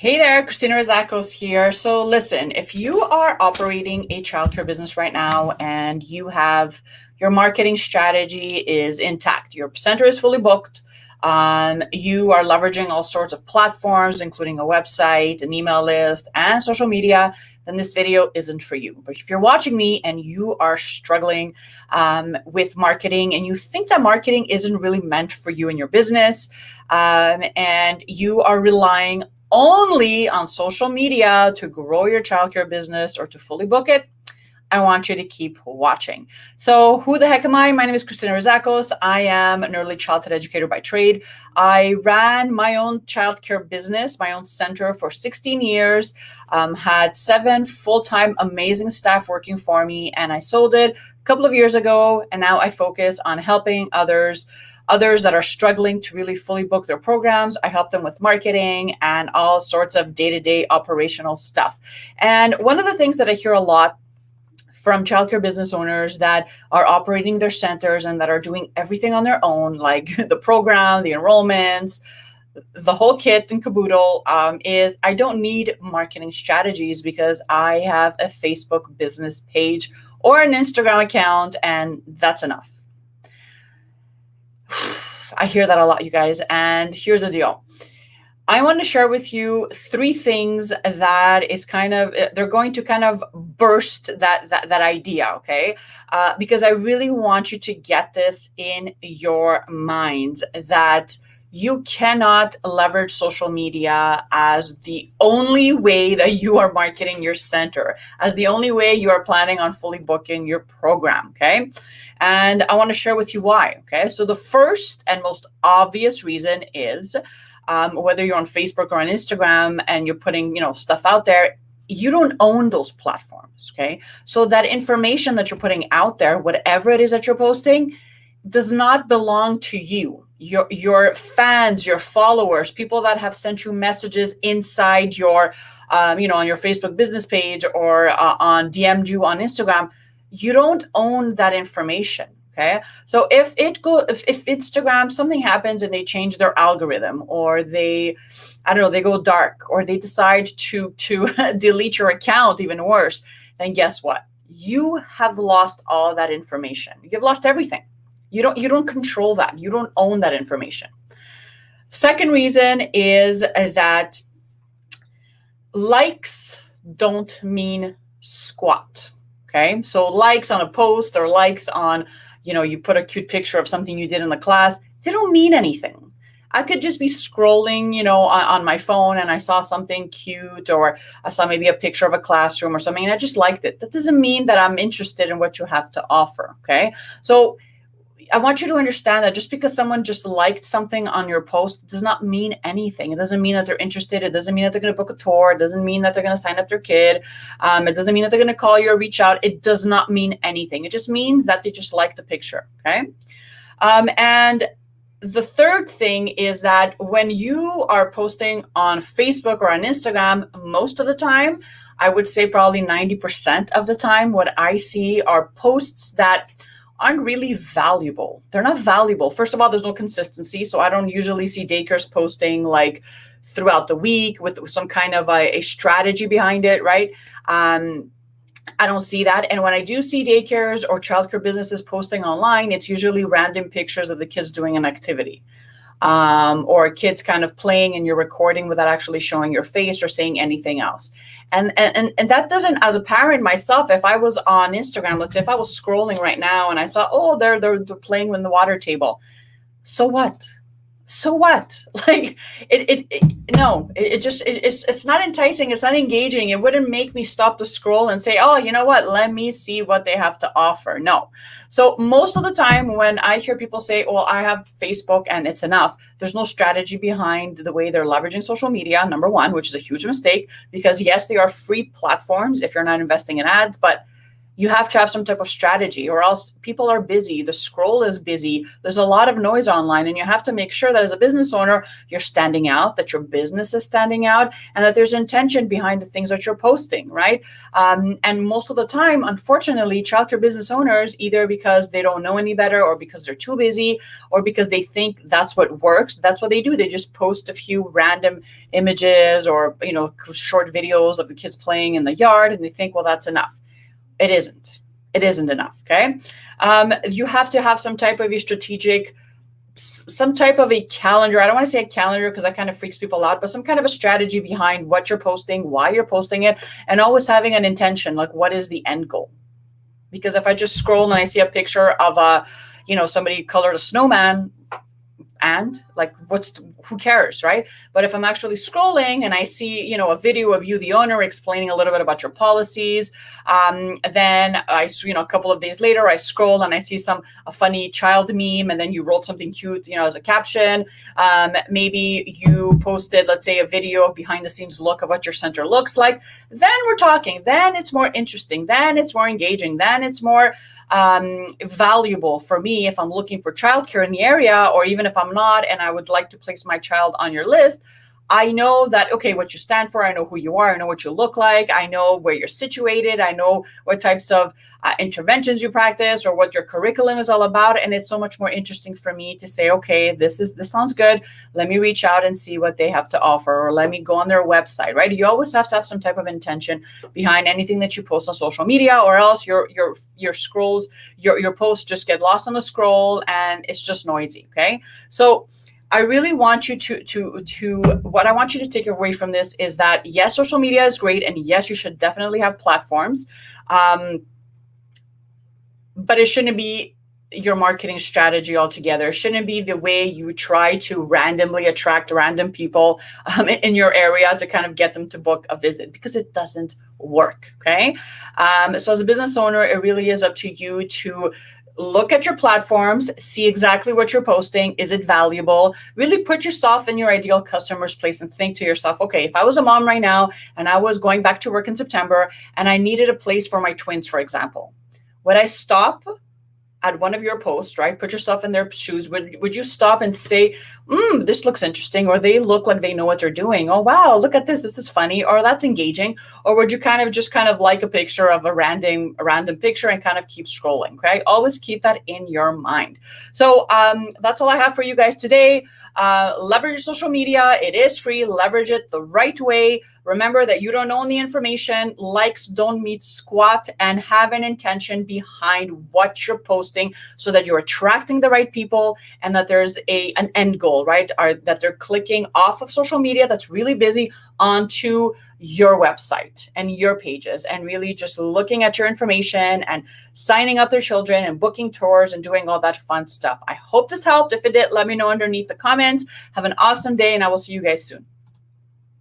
Hey there, Christina Rizakos here. So listen, if you are operating a childcare business right now and you have your marketing strategy is intact, your center is fully booked, you are leveraging all sorts of platforms, including a website, an email list, and social media, then this video isn't for you. But if you're watching me and you are struggling with marketing and you think that marketing isn't really meant for you and your business, and you are relying only on social media to grow your childcare business or to fully book it, I want you to keep watching. So who the heck am I? My name is Christina Rizakos. I am an early childhood educator by trade. I ran my own childcare business, my own center for 16 years, had 7 full-time amazing staff working for me, and I sold it a couple of years ago, and now I focus on helping others that are struggling to really fully book their programs. I help them with marketing and all sorts of day-to-day operational stuff. And one of the things that I hear a lot from childcare business owners that are operating their centers and that are doing everything on their own, like the program, the enrollments, the whole kit and caboodle, is I don't need marketing strategies because I have a Facebook business page or an Instagram account, and that's enough. I hear that a lot, you guys. And here's the deal. I want to share with you 3 things that is they're going to kind of burst that idea, okay? Because I really want you to get this in your minds that you cannot leverage social media as the only way that you are marketing your center, as the only way you are planning on fully booking your program, okay? And I want to share with you why, okay? So the first and most obvious reason is whether you're on Facebook or on Instagram and you're putting, stuff out there, you don't own those platforms, okay? So that information that you're putting out there, whatever it is that you're posting, does not belong to you. Your fans, your followers, people that have sent you messages inside your, on your Facebook business page or on DM'd you on Instagram, you don't own that information. Okay. So if Instagram, something happens and they change their algorithm, or they go dark, or they decide to delete your account, even worse, then guess what? You have lost all that information. You've lost everything. You don't control that. You don't own that information. Second reason is that likes don't mean squat. Okay. So likes on a post or likes on, you put a cute picture of something you did in the class, they don't mean anything. I could just be scrolling, on my phone, and I saw something cute, or I saw maybe a picture of a classroom or something, and I just liked it. That doesn't mean that I'm interested in what you have to offer, okay? So I want you to understand that just because someone just liked something on your post does not mean anything. It doesn't mean that they're interested. It doesn't mean that they're going to book a tour. It doesn't mean that they're going to sign up their kid. It doesn't mean that they're going to call you or reach out. It does not mean anything. It just means that they just like the picture, okay? And the third thing is that when you are posting on Facebook or on Instagram, most of the time, I would say probably 90% of the time, what I see are posts that aren't really valuable. They're not valuable. First of all, there's no consistency. So I don't usually see daycares posting like throughout the week with some kind of a strategy behind it, right? I don't see that. And when I do see daycares or childcare businesses posting online, it's usually random pictures of the kids doing an activity. Or kids kind of playing and you're recording without actually showing your face or saying anything else. And that doesn't, as a parent myself, if I was on Instagram, let's say if I was scrolling right now and I saw, oh, they're playing with the water table. So what? So what? Like it's not enticing. It's not engaging. It wouldn't make me stop the scroll and say, oh, you know what? Let me see what they have to offer. No. So most of the time when I hear people say, well, I have Facebook and it's enough, there's no strategy behind the way they're leveraging social media, number one, which is a huge mistake because yes, they are free platforms if you're not investing in ads, but You have to have some type of strategy, or else people are busy. The scroll is busy. There's a lot of noise online, and you have to make sure that as a business owner, you're standing out, that your business is standing out, and that there's intention behind the things that you're posting, right? And most of the time, unfortunately, childcare business owners, either because they don't know any better, or because they're too busy, or because they think that's what works, that's what they do. They just post a few random images or, short videos of the kids playing in the yard, and they think, well, that's enough. It isn't. It isn't enough. Okay. You have to have some type of a strategic, some type of a calendar. I don't want to say a calendar because that kind of freaks people out, but some kind of a strategy behind what you're posting, why you're posting it, and always having an intention, like what is the end goal? Because if I just scroll and I see a picture of somebody colored a snowman, and like, who cares, right? But if I'm actually scrolling and I see, a video of you, the owner, explaining a little bit about your policies, then a couple of days later, I scroll and I see a funny child meme, and then you wrote something cute, as a caption. Maybe you posted, let's say, a video behind the scenes look of what your center looks like. Then we're talking. Then it's more interesting. Then it's more engaging. Then it's more valuable for me if I'm looking for childcare in the area, or even if I'm not and I would like to place my child on your list. I know that, okay, what you stand for, I know who you are, I know what you look like, I know where you're situated, I know what types of interventions you practice or what your curriculum is all about. And it's so much more interesting for me to say, okay, this sounds good. Let me reach out and see what they have to offer, or let me go on their website, right? You always have to have some type of intention behind anything that you post on social media, or else your scrolls, your posts just get lost on the scroll and it's just noisy. Okay. So I really want you what I want you to take away from this is that, yes, social media is great. And yes, you should definitely have platforms. But it shouldn't be your marketing strategy altogether. It shouldn't be the way you try to randomly attract random people in your area to kind of get them to book a visit, because it doesn't work. Okay. So as a business owner, it really is up to you to look at your platforms, see exactly what you're posting. Is it valuable? Really put yourself in your ideal customer's place and think to yourself, okay, if I was a mom right now and I was going back to work in September and I needed a place for my twins, for example, would I stop at one of your posts, right? Put yourself in their shoes. Would you stop and say, this looks interesting, or they look like they know what they're doing? Oh, wow, look at this. This is funny, or that's engaging. Or would you kind of like a picture of a random picture and kind of keep scrolling? Okay. Always keep that in your mind. So that's all I have for you guys today. Leverage your social media. It is free. Leverage it the right way. Remember that you don't own the information. Likes don't mean squat, and have an intention behind what you're posting so that you're attracting the right people and that there's an end goal, right? Or that they're clicking off of social media that's really busy onto your website and your pages, and really just looking at your information and signing up their children and booking tours and doing all that fun stuff. I hope this helped. If it did, let me know underneath the comments. Have an awesome day, and I will see you guys soon.